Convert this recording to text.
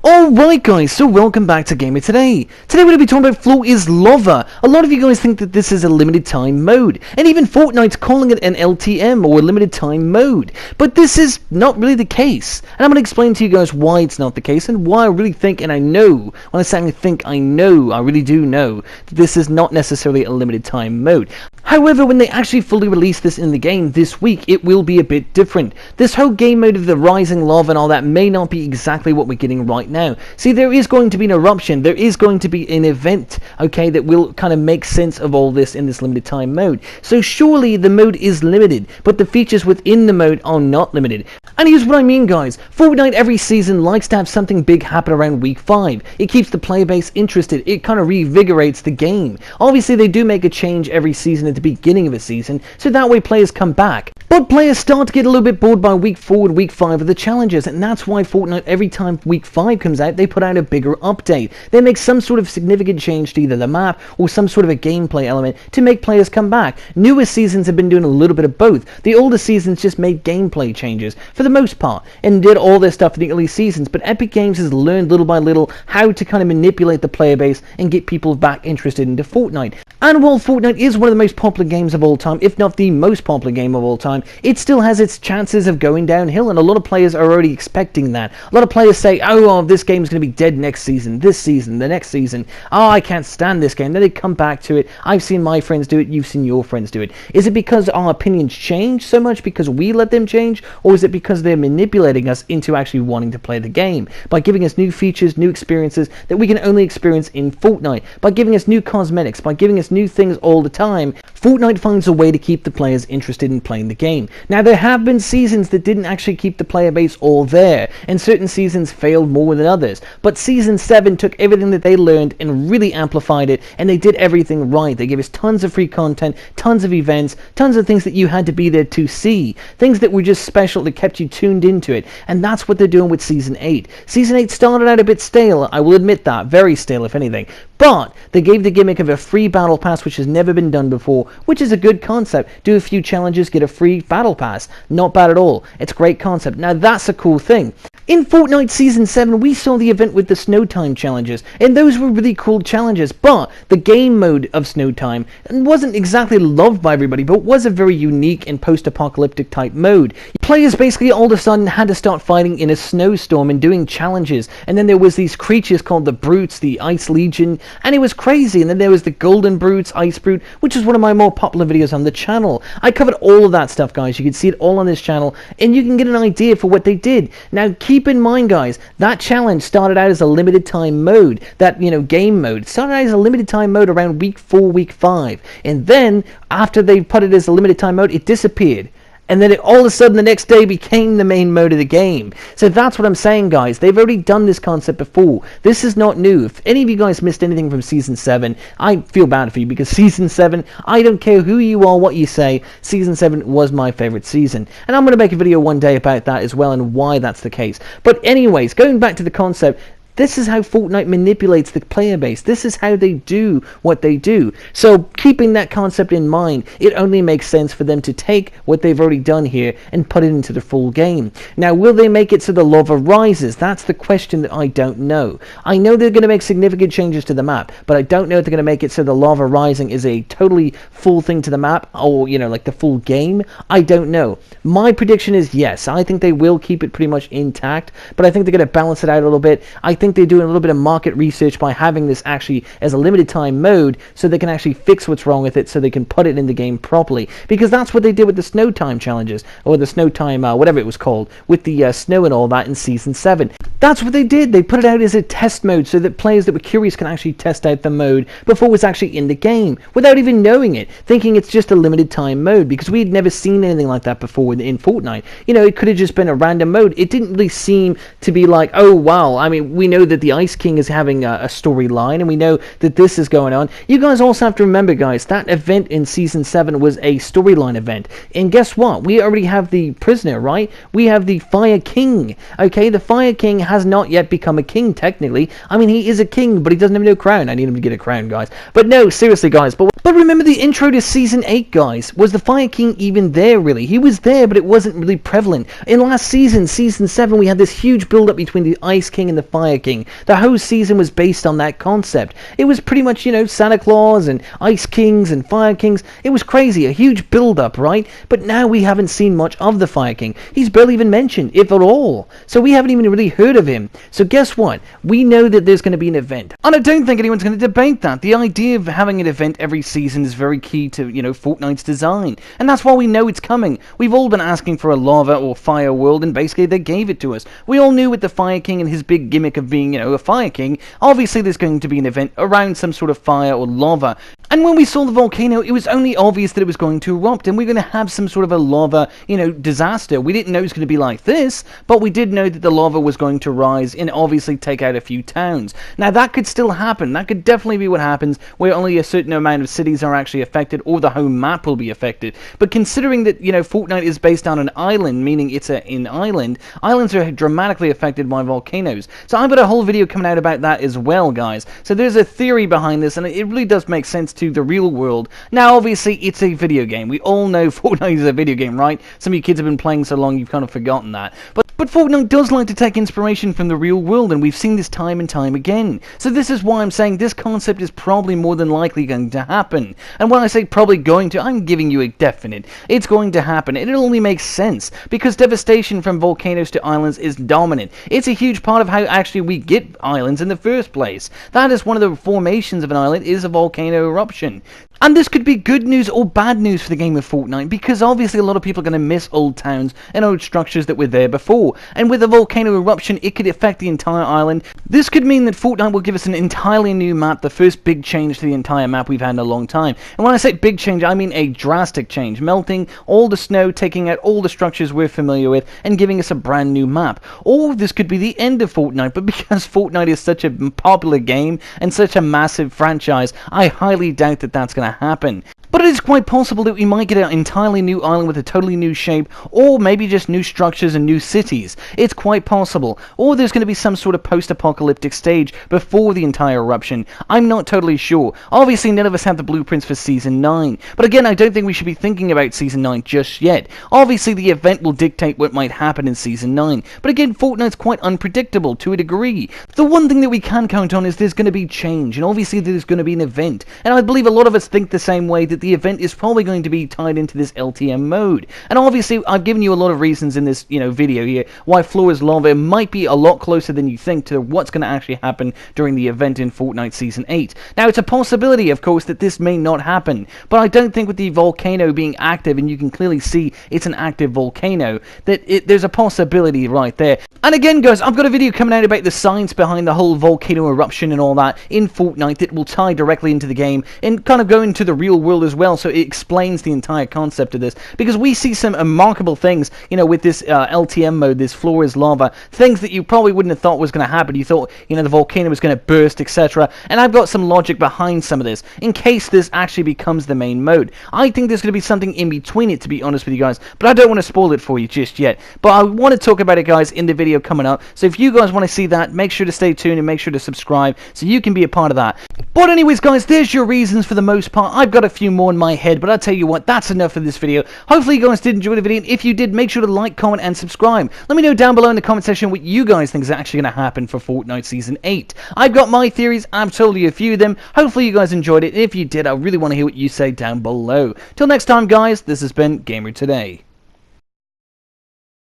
Alright guys, so welcome back to Gamer Today. Today we're going to be talking about Floor is Lava. A lot of you guys think that this is a limited time mode, and even Fortnite's calling it an LTM or a limited time mode. But this is not really the case, and I'm going to explain to you guys why it's not the case and why I really think, and I know, when I say I think, I know, I really do know, that this is not necessarily a limited time mode. However, when they actually fully release this in the game this week, it will be a bit different. This whole game mode of the rising lava and all that may not be exactly what we're getting right now. See, there is going to be an eruption, there is going to be an event, okay, that will kind of make sense of all this in this limited time mode. So surely the mode is limited, but the features within the mode are not limited. And here's what I mean, guys. Fortnite every season likes to have something big happen around week 5. It keeps the player base interested, it kind of revigorates the game. Obviously they do make a change every season at the beginning of a season, so that way players come back. But players start to get a little bit bored by week 4 and week 5 of the challenges, and that's why Fortnite, every time week 5 comes out, they put out a bigger update. They make some sort of significant change to either the map or some sort of a gameplay element to make players come back. Newer seasons have been doing a little bit of both. The older seasons just made gameplay changes, for the most part, and did all their stuff in the early seasons, but Epic Games has learned little by little how to kind of manipulate the player base and get people back interested into Fortnite. And while Fortnite is one of the most popular games of all time, if not the most popular game of all time, it still has its chances of going downhill, and a lot of players are already expecting that. A lot of players say, oh, this game's going to be dead next season, this season, the next season. Oh, I can't stand this game. Then they come back to it. I've seen my friends do it, you've seen your friends do it. Is it because our opinions change so much because we let them change, or is it because they're manipulating us into actually wanting to play the game by giving us new features, new experiences that we can only experience in Fortnite, by giving us new cosmetics, by giving us new things all the time? Fortnite finds a way to keep the players interested in playing the game. Now, there have been seasons that didn't actually keep the player base all there, and certain seasons failed more than others, but Season 7 took everything that they learned and really amplified it, and they did everything right. They gave us tons of free content, tons of events, tons of things that you had to be there to see, things that were just special that kept you tuned into it, and that's what they're doing with Season 8. Season 8 started out a bit stale, I will admit that, very stale if anything, but they gave the gimmick of a free battle pass which has never been done before, which is a good concept. Do a few challenges, get a free battle pass. Not bad at all. It's a great concept. Now that's a cool thing. In Fortnite Season 7, we saw the event with the Snow Time challenges, and those were really cool challenges, but the game mode of Snow Time wasn't exactly loved by everybody, but was a very unique and post-apocalyptic type mode. Players basically all of a sudden had to start fighting in a snowstorm and doing challenges, and then there was these creatures called the Brutes, the Ice Legion, and it was crazy, and then there was the Golden Brutes, Ice Brute, which is one of my more popular videos on the channel. I covered all of that stuff, guys. You can see it all on this channel, and you can get an idea for what they did. Now, keep in mind, guys, that challenge started out as a limited time mode, that, game mode. It started out as a limited time mode around week 4, week 5, and then, after they put it as a limited time mode, it disappeared. And then it all of a sudden the next day became the main mode of the game. So that's what I'm saying, guys. They've already done this concept before. This is not new. If any of you guys missed anything from Season 7, I feel bad for you, because Season 7, I don't care who you are, what you say, Season 7 was my favorite season. And I'm going to make a video one day about that as well and why that's the case. But anyways, going back to the concept, this is how Fortnite manipulates the player base. This is how they do what they do. So keeping that concept in mind, it only makes sense for them to take what they've already done here and put it into the full game. Now, will they make it so the lava rises? That's the question that I don't know. I know they're going to make significant changes to the map, but I don't know if they're going to make it so the lava rising is a totally full thing to the map, or, like the full game. I don't know. My prediction is yes. I think they will keep it pretty much intact, but I think they're going to balance it out a little bit. I think they're doing a little bit of market research by having this actually as a limited time mode, so they can actually fix what's wrong with it, so they can put it in the game properly, because that's what they did with the Snow Time challenges, or the Snow Time whatever it was called, with the snow and all that in Season 7. That's what they did. They put it out as a test mode so that players that were curious can actually test out the mode before it was actually in the game, without even knowing it, thinking it's just a limited time mode, because we had never seen anything like that before in Fortnite. It could have just been a random mode. It didn't really seem to be like, oh wow, I mean, we know that the Ice King is having a storyline, and we know that this is going on. You guys also have to remember, guys, that event in Season 7 was a storyline event, and guess what? We already have the prisoner, right? We have the Fire King, okay? The Fire King has not yet become a king, technically. I mean, he is a king, but he doesn't have no crown. I need him to get a crown, guys. But no, seriously, guys. But remember the intro to Season 8, guys. Was the Fire King even there, really? He was there, but it wasn't really prevalent. In last season, Season 7, we had this huge build-up between the Ice King and the Fire King. The whole season was based on that concept. It was pretty much, you know, Santa Claus and Ice Kings and Fire Kings. It was crazy, a huge build-up, right? But now we haven't seen much of the Fire King. He's barely even mentioned, if at all. So we haven't even really heard of him. So guess what? We know that there's going to be an event. And I don't think anyone's going to debate that. The idea of having an event every season is very key to, you know, Fortnite's design. And that's why we know it's coming. We've all been asking for a lava or fire world, and basically they gave it to us. We all knew with the Fire King and his big gimmick of being, you know, a Fire King, obviously there's going to be an event around some sort of fire or lava. And when we saw the volcano, it was only obvious that it was going to erupt, and we're going to have some sort of a lava, you know, disaster. We didn't know it was going to be like this, but we did know that the lava was going to rise and obviously take out a few towns. Now, that could still happen. That could definitely be what happens, where only a certain amount of cities are actually affected, or the whole map will be affected. But considering that, you know, Fortnite is based on an island, meaning it's an island, islands are dramatically affected by volcanoes. So I've got a whole video coming out about that as well, guys. So there's a theory behind this, and it really does make sense to the real world. Now, obviously, it's a video game. We all know Fortnite is a video game, right? Some of you kids have been playing so long, you've kind of forgotten that. But Fortnite does like to take inspiration from the real world, and we've seen this time and time again. So this is why I'm saying this concept is probably more than likely going to happen. And when I say probably going to, I'm giving you a definite. It's going to happen, and it only makes sense, because devastation from volcanoes to islands is dominant. It's a huge part of how actually we get islands in the first place. That is one of the formations of an island, is a volcano eruption. And this could be good news or bad news for the game of Fortnite, because obviously a lot of people are going to miss old towns and old structures that were there before. And with a volcano eruption, it could affect the entire island. This could mean that Fortnite will give us an entirely new map, the first big change to the entire map we've had in a long time. And when I say big change, I mean a drastic change, melting all the snow, taking out all the structures we're familiar with, and giving us a brand new map. Or this could be the end of Fortnite, but because Fortnite is such a popular game and such a massive franchise, I highly doubt that that's going to happen. But it is quite possible that we might get an entirely new island with a totally new shape, or maybe just new structures and new cities. It's quite possible. Or there's going to be some sort of post-apocalyptic stage before the entire eruption. I'm not totally sure. Obviously, none of us have the blueprints for Season 9. But again, I don't think we should be thinking about Season 9 just yet. Obviously, the event will dictate what might happen in Season 9. But again, Fortnite's quite unpredictable to a degree. The one thing that we can count on is there's going to be change, and obviously there's going to be an event. And I believe a lot of us think the same way, that the event is probably going to be tied into this LTM mode. And obviously, I've given you a lot of reasons in this, video here why Floor is Lava might be a lot closer than you think to what's going to actually happen during the event in Fortnite Season 8. Now, it's a possibility, of course, that this may not happen, but I don't think with the volcano being active, and you can clearly see it's an active volcano, that there's a possibility right there. And again, guys, I've got a video coming out about the science behind the whole volcano eruption and all that in Fortnite that will tie directly into the game and kind of go into the real world as well, so it explains the entire concept of this, because we see some remarkable things, with this LTM mode, this Floor is Lava, things that you probably wouldn't have thought was going to happen. You thought, the volcano was going to burst, etc. And I've got some logic behind some of this, in case this actually becomes the main mode. I think there's going to be something in between it, to be honest with you guys, but I don't want to spoil it for you just yet. But I want to talk about it, guys, in the video coming up, so if you guys want to see that, make sure to stay tuned and make sure to subscribe, so you can be a part of that. But anyways, guys, there's your reasons for the most part. I've got a few more in my head, but I'll tell you what, that's enough for this video. Hopefully you guys did enjoy the video, and if you did, make sure to like, comment, and subscribe. Let me know down below in the comment section what you guys think is actually going to happen for Fortnite Season 8. I've got my theories, I've told you a few of them. Hopefully you guys enjoyed it, and if you did, I really want to hear what you say down below. Till next time, guys, this has been Gamer Today.